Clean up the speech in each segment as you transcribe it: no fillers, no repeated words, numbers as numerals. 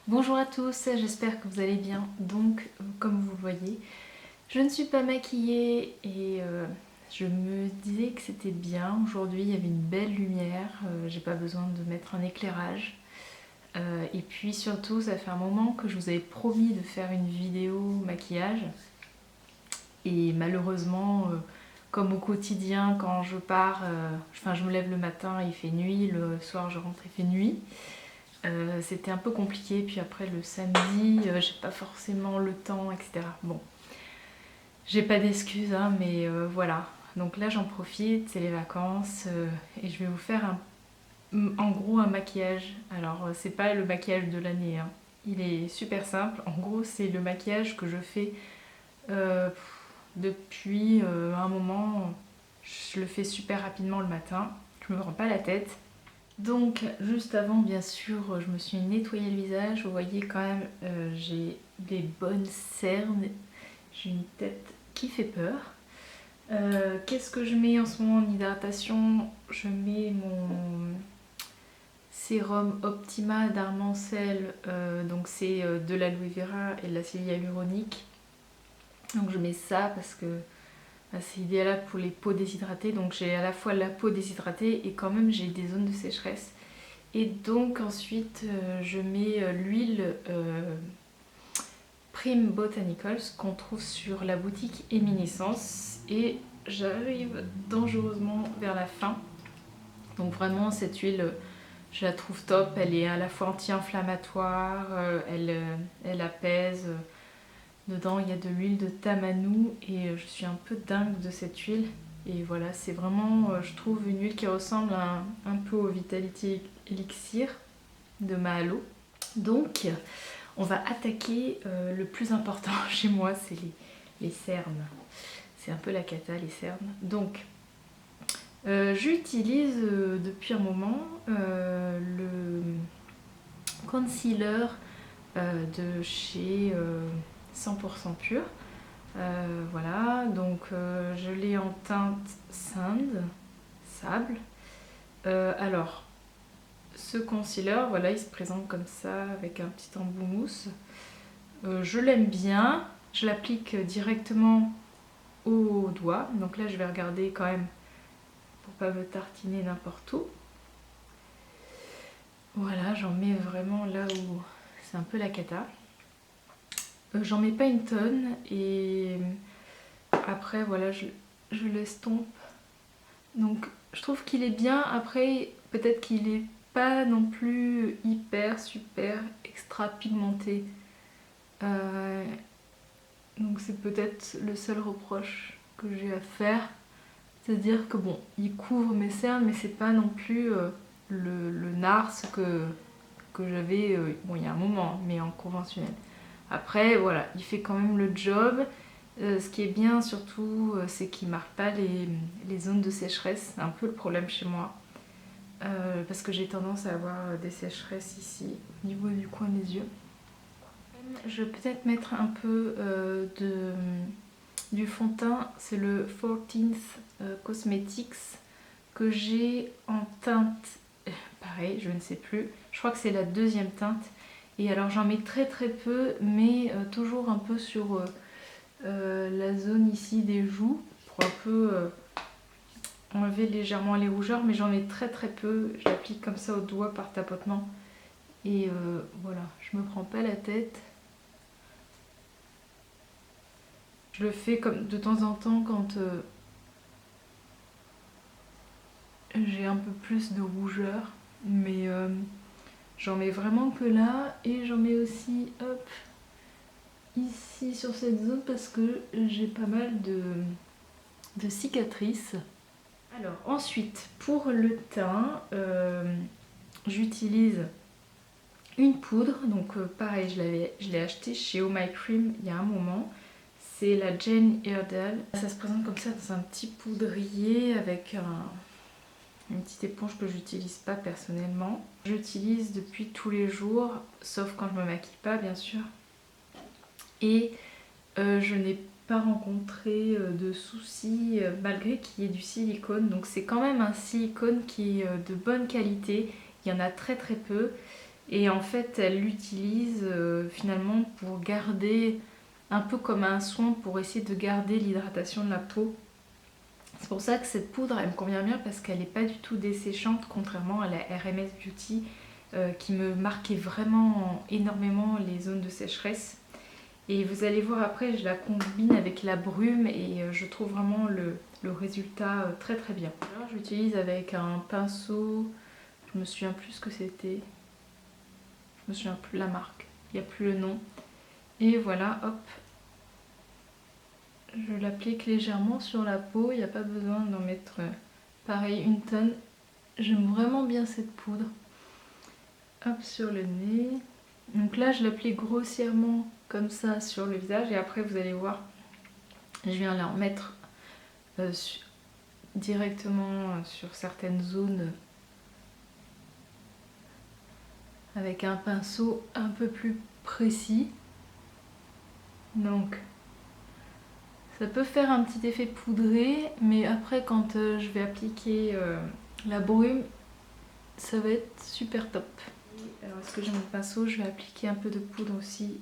Bonjour à tous, j'espère que vous allez bien. Donc, comme vous le voyez, je ne suis pas maquillée et je me disais que c'était bien. Aujourd'hui, il y avait une belle lumière, j'ai pas besoin de mettre un éclairage. Et puis surtout, ça fait un moment que je vous avais promis de faire une vidéo maquillage. Et malheureusement, comme au quotidien, quand je pars, je me lève le matin, il fait nuit, le soir je rentre, il fait nuit. C'était un peu compliqué, puis après le samedi, j'ai pas forcément le temps, etc. Bon, j'ai pas d'excuses, hein, mais voilà. Donc là j'en profite, c'est les vacances, et je vais vous faire en gros un maquillage. Alors c'est pas le maquillage de l'année, hein. Il est super simple. En gros c'est le maquillage que je fais euh, depuis un moment. Je le fais super rapidement le matin, je me prends pas la tête. Donc juste avant bien sûr je me suis nettoyé le visage, vous voyez quand même j'ai des bonnes cernes, j'ai une tête qui fait peur. Qu'est-ce que je mets en ce moment en hydratation? Je mets mon sérum Optima d'Armancel, donc c'est de l'aloe vera et de l'acide hyaluronique. Donc je mets ça parce que c'est idéal pour les peaux déshydratées, donc j'ai à la fois la peau déshydratée et quand même j'ai des zones de sécheresse. Et donc ensuite je mets l'huile Prime Botanicals qu'on trouve sur la boutique Éminiscence et j'arrive dangereusement vers la fin. Donc vraiment cette huile je la trouve top, elle est à la fois anti-inflammatoire, elle apaise. Dedans il y a de l'huile de tamanou et je suis un peu dingue de cette huile. Et voilà, c'est vraiment, je trouve, une huile qui ressemble un peu au Vitality Elixir de Mahalo. Donc, on va attaquer le plus important chez moi, c'est les cernes. C'est un peu la cata, les cernes. Donc, j'utilise depuis un moment le concealer de chez 100% pur. Voilà, donc je l'ai en teinte sable. Alors, ce concealer, voilà, il se présente comme ça avec un petit embout mousse. Je l'aime bien, je l'applique directement au doigt. Donc là, je vais regarder quand même pour pas me tartiner n'importe où. Voilà, j'en mets vraiment là où c'est un peu la cata. J'en mets pas une tonne et après, voilà, je l'estompe. Donc, je trouve qu'il est bien. Après, peut-être qu'il est pas non plus hyper, super, extra pigmenté. Euh, donc c'est peut-être le seul reproche que j'ai à faire. C'est-à-dire que bon, il couvre mes cernes, mais c'est pas non plus le NARS que j'avais bon, il y a un moment, mais en conventionnel. Après, voilà, il fait quand même le job. Ce qui est bien surtout, c'est qu'il marque pas les zones de sécheresse. C'est un peu le problème chez moi. Parce que j'ai tendance à avoir des sécheresses ici, au niveau du coin des yeux. Je vais peut-être mettre un peu du fond de teint. C'est le 14th Cosmetics que j'ai en teinte, pareil, je ne sais plus. Je crois que c'est la deuxième teinte. Et alors j'en mets très très peu, mais toujours un peu sur la zone ici des joues, pour un peu enlever légèrement les rougeurs, mais j'en mets très très peu. Je l'applique comme ça au doigt par tapotement. Et voilà, je me prends pas la tête. Je le fais comme de temps en temps quand j'ai un peu plus de rougeur, mais j'en mets vraiment que là. Et j'en mets aussi, hop, ici sur cette zone parce que j'ai pas mal de cicatrices. Alors ensuite, pour le teint, j'utilise une poudre. Donc pareil, je l'ai acheté chez Oh My Cream il y a un moment. C'est la Jane Iredale. Ça se présente comme ça dans un petit poudrier avec une petite éponge que j'utilise pas personnellement. J'utilise depuis tous les jours, sauf quand je me maquille pas bien sûr. Et je n'ai pas rencontré de soucis malgré qu'il y ait du silicone. Donc c'est quand même un silicone qui est de bonne qualité. Il y en a très très peu. Et en fait, elle l'utilise finalement pour garder, un peu comme un soin, pour essayer de garder l'hydratation de la peau. C'est pour ça que cette poudre, elle me convient bien parce qu'elle n'est pas du tout desséchante, contrairement à la RMS Beauty qui me marquait vraiment énormément les zones de sécheresse. Et vous allez voir après, je la combine avec la brume et je trouve vraiment le résultat très très bien. Alors je l'utilise avec un pinceau, je me souviens plus ce que c'était, je me souviens plus la marque, il n'y a plus le nom. Et voilà, hop, je l'applique légèrement sur la peau, il n'y a pas besoin d'en mettre pareil une tonne. J'aime vraiment bien cette poudre. Hop, sur le nez. Donc là, je l'applique grossièrement comme ça sur le visage et après vous allez voir, je viens la remettre directement sur certaines zones avec un pinceau un peu plus précis. Donc ça peut faire un petit effet poudré, mais après quand je vais appliquer la brume, ça va être super top. Alors est-ce que j'ai mon pinceau, je vais appliquer un peu de poudre aussi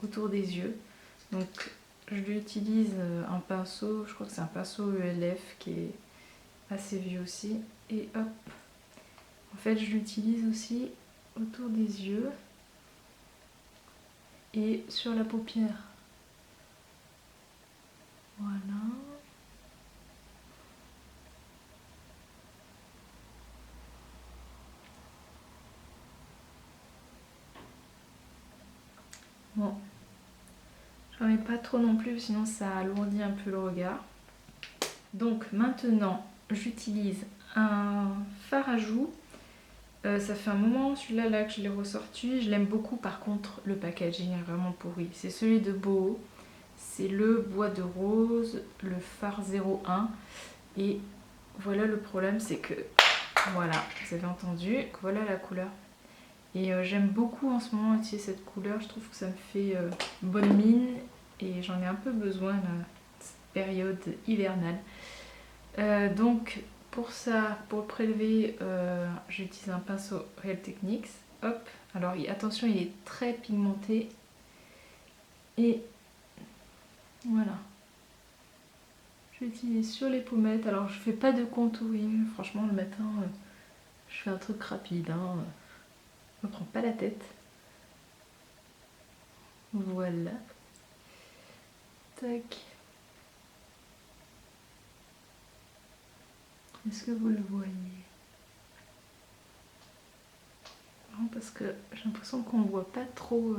autour des yeux. Donc je l'utilise un pinceau, je crois que c'est un pinceau ELF qui est assez vieux aussi. Et hop, en fait je l'utilise aussi autour des yeux et sur la paupière. Voilà. Bon, j'en mets pas trop non plus, sinon ça alourdit un peu le regard. Donc maintenant, j'utilise un fard à joues. Ça fait un moment celui-là là, que je l'ai ressorti. Je l'aime beaucoup, par contre le packaging est vraiment pourri. C'est celui de Boho. C'est le bois de rose, le fard 01. Et voilà le problème, c'est que, voilà, vous avez entendu, voilà la couleur. Et j'aime beaucoup en ce moment utiliser cette couleur, je trouve que ça me fait bonne mine et j'en ai un peu besoin là, cette période hivernale. Donc pour ça, pour le prélever, j'utilise un pinceau Real Techniques. Hop, alors attention, il est très pigmenté. Et voilà. J'utilise sur les pommettes. Alors je fais pas de contouring, franchement le matin je fais un truc rapide, hein. Je me prends pas la tête. Voilà. Tac. Est-ce que vous le voyez? Non, parce que j'ai l'impression qu'on ne voit pas trop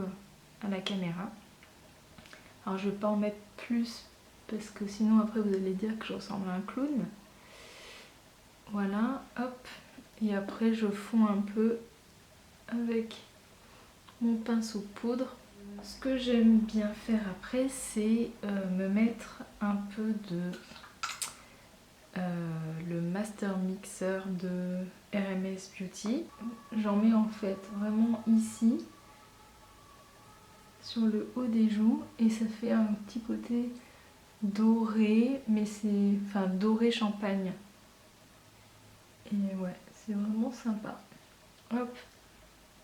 à la caméra. Alors je vais pas en mettre plus parce que sinon après vous allez dire que je ressemble à un clown. Voilà, hop. Et après je fonds un peu avec mon pinceau poudre. Ce que j'aime bien faire après, c'est me mettre un peu de le Master Mixer de RMS Beauty. J'en mets en fait vraiment ici, sur le haut des joues, et ça fait un petit côté doré, mais c'est doré champagne. Et ouais, c'est vraiment sympa. Hop,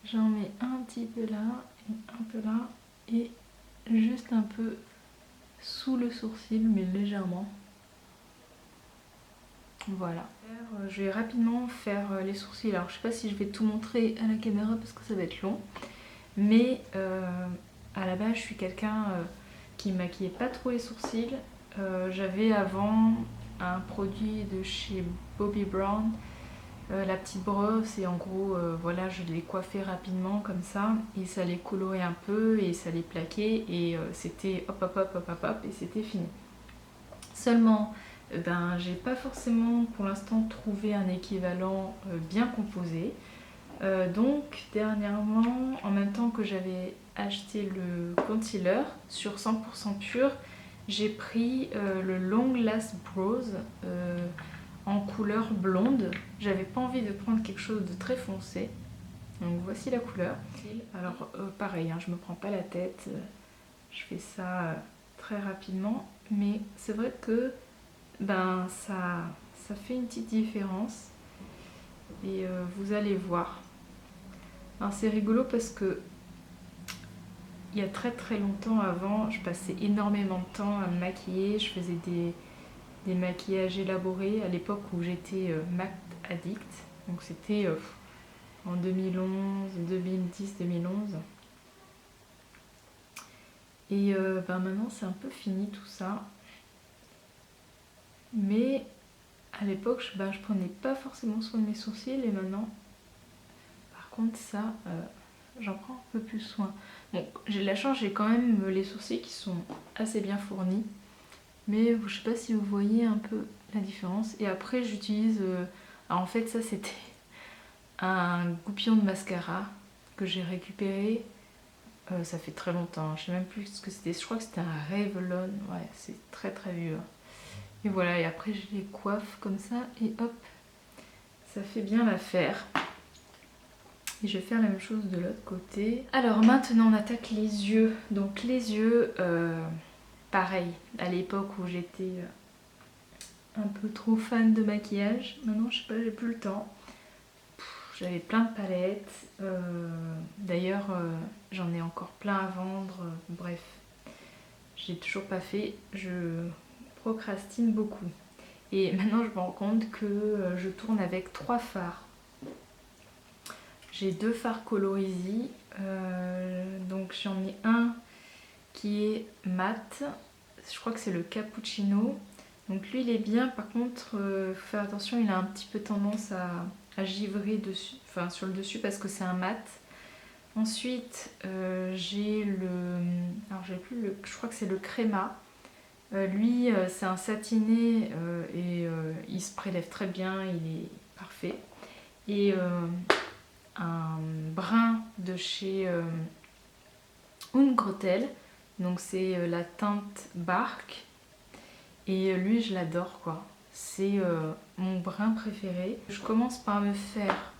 j'en mets un petit peu là, et un peu là, et juste un peu sous le sourcil, mais légèrement. Voilà. Je vais rapidement faire les sourcils. Alors je sais pas si je vais tout montrer à la caméra parce que ça va être long. Mais à la base je suis quelqu'un qui maquillait pas trop les sourcils. J'avais avant un produit de chez Bobbi Brown, la petite brosse, et en gros voilà, je les coiffais rapidement comme ça et ça les colorait un peu et ça les plaquait et c'était hop hop hop hop hop hop et c'était fini. Seulement j'ai pas forcément pour l'instant trouvé un équivalent bien composé. Donc dernièrement, en même temps que j'avais acheté le concealer sur 100% pur, j'ai pris le Long Last Brows en couleur blonde. J'avais pas envie de prendre quelque chose de très foncé. Donc voici la couleur. Alors pareil, hein, je me prends pas la tête, je fais ça très rapidement, mais c'est vrai que ça fait une petite différence et vous allez voir. Enfin, c'est rigolo parce que il y a très très longtemps avant, je passais énormément de temps à me maquiller. Je faisais des maquillages élaborés à l'époque où j'étais MAC addict. Donc c'était en 2011, 2010, 2011. Et maintenant c'est un peu fini tout ça. Mais à l'époque je prenais pas forcément soin de mes sourcils et maintenant par contre ça j'en prends un peu plus soin. Bon, j'ai de la chance, j'ai quand même les sourcils qui sont assez bien fournis. Mais je sais pas si vous voyez un peu la différence. Et après j'utilise... alors en fait ça c'était un goupillon de mascara que j'ai récupéré. Ça fait très longtemps, je sais même plus ce que c'était. Je crois que c'était un Revlon. Ouais, c'est très très vieux. Et voilà, et après je les coiffe comme ça et hop, ça fait bien l'affaire. Et je vais faire la même chose de l'autre côté. Alors maintenant on attaque les yeux. Donc les yeux, pareil, à l'époque où j'étais un peu trop fan de maquillage. Maintenant je sais pas, j'ai plus le temps. J'avais plein de palettes. D'ailleurs j'en ai encore plein à vendre. Bref, j'ai toujours pas fait. Je procrastine beaucoup. Et maintenant je me rends compte que je tourne avec 3 fards. J'ai 2 fards colorisés, donc j'en ai un qui est mat, je crois que c'est le cappuccino. Donc lui il est bien, par contre faut faire attention, il a un petit peu tendance à givrer dessus, enfin sur le dessus parce que c'est un mat. Ensuite j'ai le, alors j'ai plus le, je crois que c'est le créma. Lui c'est un satiné et il se prélève très bien, il est parfait. Et un brun de chez Ungrotel, donc c'est la teinte bark et lui je l'adore quoi, c'est mon brun préféré. Je commence par me faire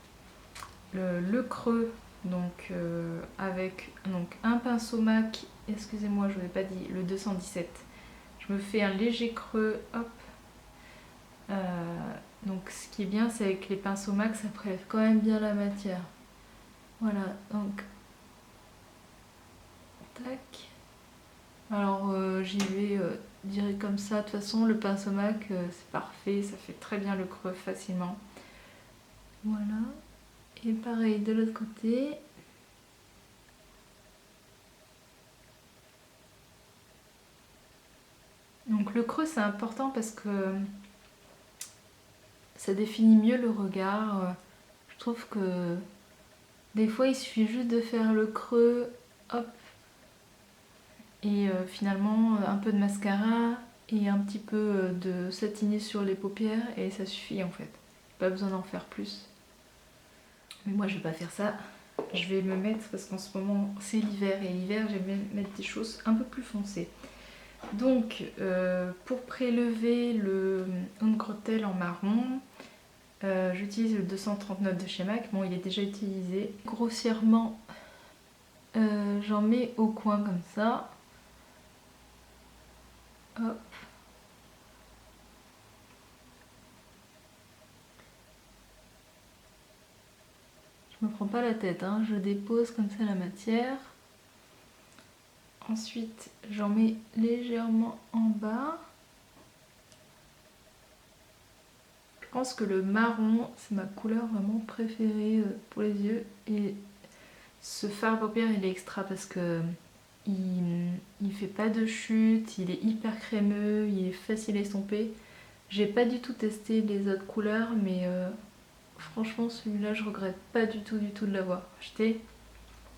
le creux donc avec donc un pinceau MAC, excusez-moi je vous ai pas dit, le 217. Je me fais un léger creux, hop. Donc ce qui est bien c'est avec les pinceaux MAC ça prélève quand même bien la matière. Voilà, donc tac. Alors j'y vais direct comme ça. De toute façon le pinceau MAC c'est parfait, ça fait très bien le creux facilement. Voilà. Et pareil de l'autre côté. Donc le creux c'est important parce que ça définit mieux le regard. Je trouve que des fois il suffit juste de faire le creux, hop. Et finalement un peu de mascara et un petit peu de satiné sur les paupières et ça suffit en fait. Pas besoin d'en faire plus. Mais moi je vais pas faire ça. Je vais me mettre, parce qu'en ce moment c'est l'hiver et l'hiver j'aime bien mettre des choses un peu plus foncées. Donc pour prélever le Ungrotel en marron, j'utilise le 239 de chez MAC. Bon il est déjà utilisé. Grossièrement j'en mets au coin comme ça. Hop. Je me prends pas la tête, hein. Je dépose comme ça la matière. Ensuite, j'en mets légèrement en bas. Je pense que le marron, c'est ma couleur vraiment préférée pour les yeux. Et ce fard à paupières, il est extra parce que il fait pas de chute, il est hyper crémeux, il est facile à estomper. J'ai pas du tout testé les autres couleurs, mais franchement celui-là je regrette pas du tout de l'avoir acheté.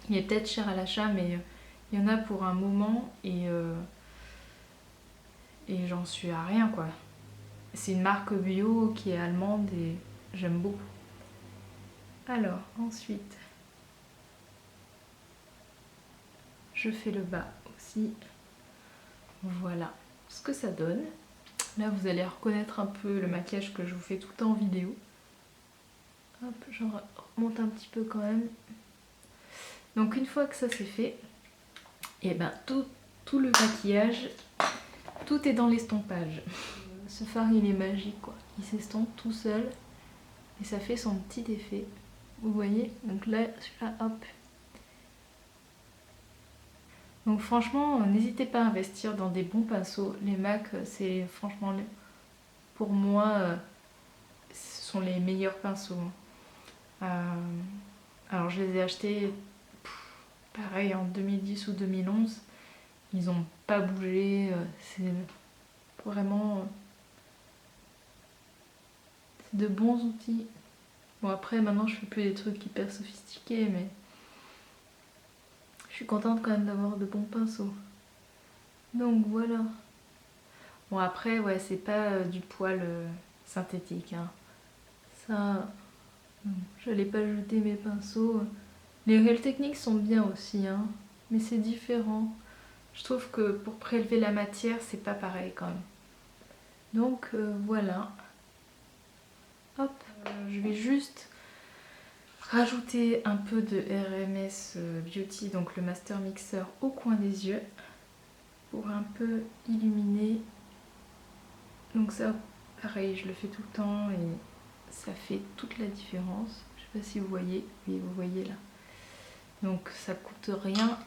Il est peut-être cher à l'achat mais il y en a pour un moment et j'en suis à rien quoi. C'est une marque bio qui est allemande et j'aime beaucoup. Alors ensuite je fais le bas aussi. Voilà ce que ça donne. Là vous allez reconnaître un peu le maquillage que je vous fais tout le temps en vidéo. Hop, je remonte un petit peu quand même. Donc une fois que ça c'est fait, et ben tout le maquillage, tout est dans l'estompage. Ce fard il est magique quoi, il s'estompe tout seul et ça fait son petit effet. vous voyez, donc là, celui-là, hop. Donc franchement, n'hésitez pas à investir dans des bons pinceaux. Les MAC, c'est franchement, pour moi, ce sont les meilleurs pinceaux. Alors je les ai achetés, pareil, en 2010 ou 2011. Ils n'ont pas bougé. C'est vraiment c'est de bons outils. Bon après, maintenant, je fais plus des trucs hyper sophistiqués, mais je suis contente quand même d'avoir de bons pinceaux. Donc voilà. Bon après, ouais, c'est pas du poil synthétique, hein. Ça, j'allais pas jeter mes pinceaux. Les Real Techniques sont bien aussi, hein, mais c'est différent. Je trouve que pour prélever la matière, c'est pas pareil quand même. Donc voilà. Hop, je vais juste rajouter un peu de RMS Beauty, donc le Master Mixer, au coin des yeux pour un peu illuminer. Donc ça, pareil, je le fais tout le temps et ça fait toute la différence. Je sais pas si vous voyez, oui, vous voyez là. Donc ça coûte rien.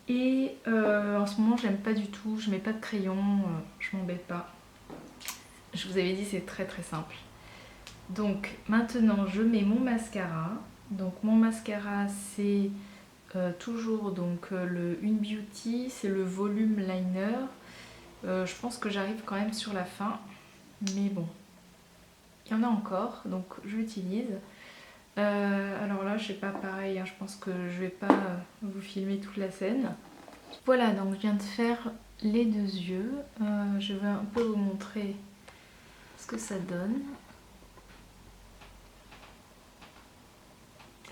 Et en ce moment, j'aime pas du tout, je mets pas de crayon, je m'embête pas. Je vous avais dit, c'est très très simple. Donc maintenant, je mets mon mascara. Donc mon mascara, c'est toujours donc le Une Beauty, c'est le volume liner. Je pense que j'arrive quand même sur la fin, mais bon, il y en a encore, donc je l'utilise. Alors là, je sais pas, pareil, hein, je pense que je vais pas vous filmer toute la scène. Voilà, donc je viens de faire les deux yeux. Je vais un peu vous montrer ce que ça donne.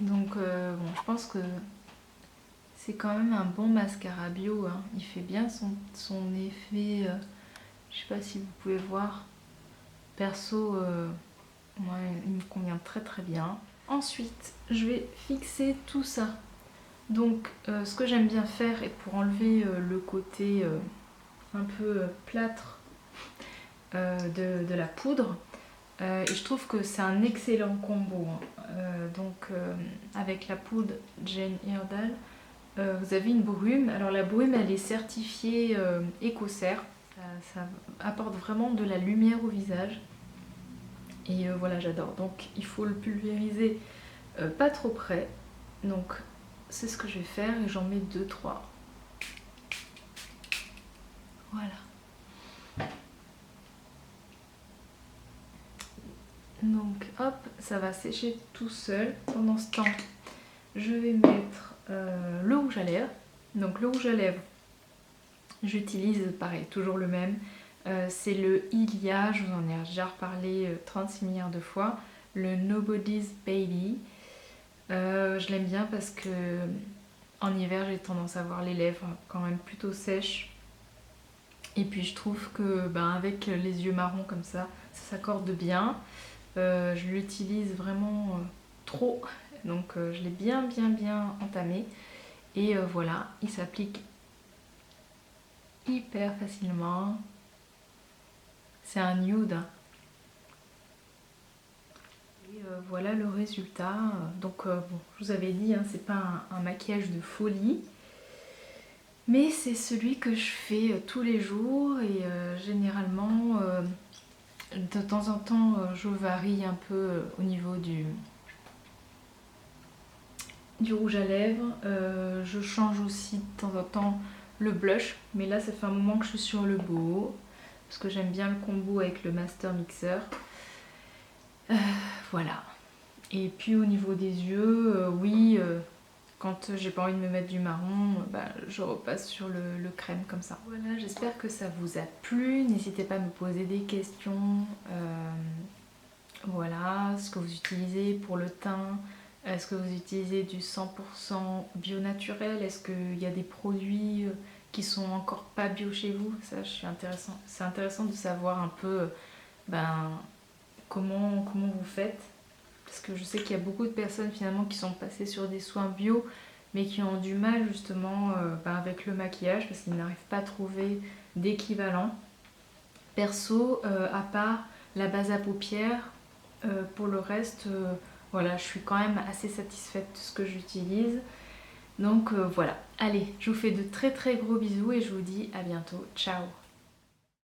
Donc bon, je pense que c'est quand même un bon mascara bio, hein. Il fait bien son effet. Je sais pas si vous pouvez voir. Perso, moi, il me convient très très bien. Ensuite, je vais fixer tout ça. Donc, ce que j'aime bien faire, et pour enlever le côté un peu plâtre de la poudre, et je trouve que c'est un excellent combo, hein. Donc, avec la poudre Jane Iredale, vous avez une brume. Alors, la brume, elle est certifiée Écocert. Ça apporte vraiment de la lumière au visage. Et voilà, j'adore. Donc il faut le pulvériser pas trop près. Donc c'est ce que je vais faire et j'en mets 2-3. Voilà. Donc hop, ça va sécher tout seul. Pendant ce temps, je vais mettre le rouge à lèvres. Donc le rouge à lèvres, j'utilise pareil, toujours le même. C'est le Ilia, je vous en ai déjà reparlé 36 milliards de fois. Le Nobody's Baby. Je l'aime bien parce que en hiver j'ai tendance à avoir les lèvres quand même plutôt sèches. Et puis je trouve que avec les yeux marrons comme ça s'accorde bien. Je l'utilise vraiment trop. Donc je l'ai bien entamé. Et voilà, il s'applique hyper facilement. C'est un nude. Et voilà le résultat. Donc bon, je vous avais dit, hein, c'est pas un maquillage de folie. Mais c'est celui que je fais tous les jours et généralement, de temps en temps, je varie un peu au niveau du rouge à lèvres. Je change aussi de temps en temps le blush, mais là ça fait un moment que je suis sur le beau parce que j'aime bien le combo avec le Master Mixer. Voilà. Et puis au niveau des yeux, oui, quand j'ai pas envie de me mettre du marron, je repasse sur le crème comme ça. Voilà, j'espère que ça vous a plu. N'hésitez pas à me poser des questions. Voilà, ce que vous utilisez pour le teint. Est-ce que vous utilisez du 100% bio naturel? Est-ce qu'il y a des produits qui sont encore pas bio chez vous? Ça, c'est intéressant de savoir un peu comment vous faites. Parce que je sais qu'il y a beaucoup de personnes finalement qui sont passées sur des soins bio, mais qui ont du mal justement avec le maquillage parce qu'ils n'arrivent pas à trouver d'équivalent. Perso, à part la base à paupières, pour le reste, voilà, je suis quand même assez satisfaite de ce que j'utilise. Donc voilà, allez, je vous fais de très très gros bisous et je vous dis à bientôt. Ciao!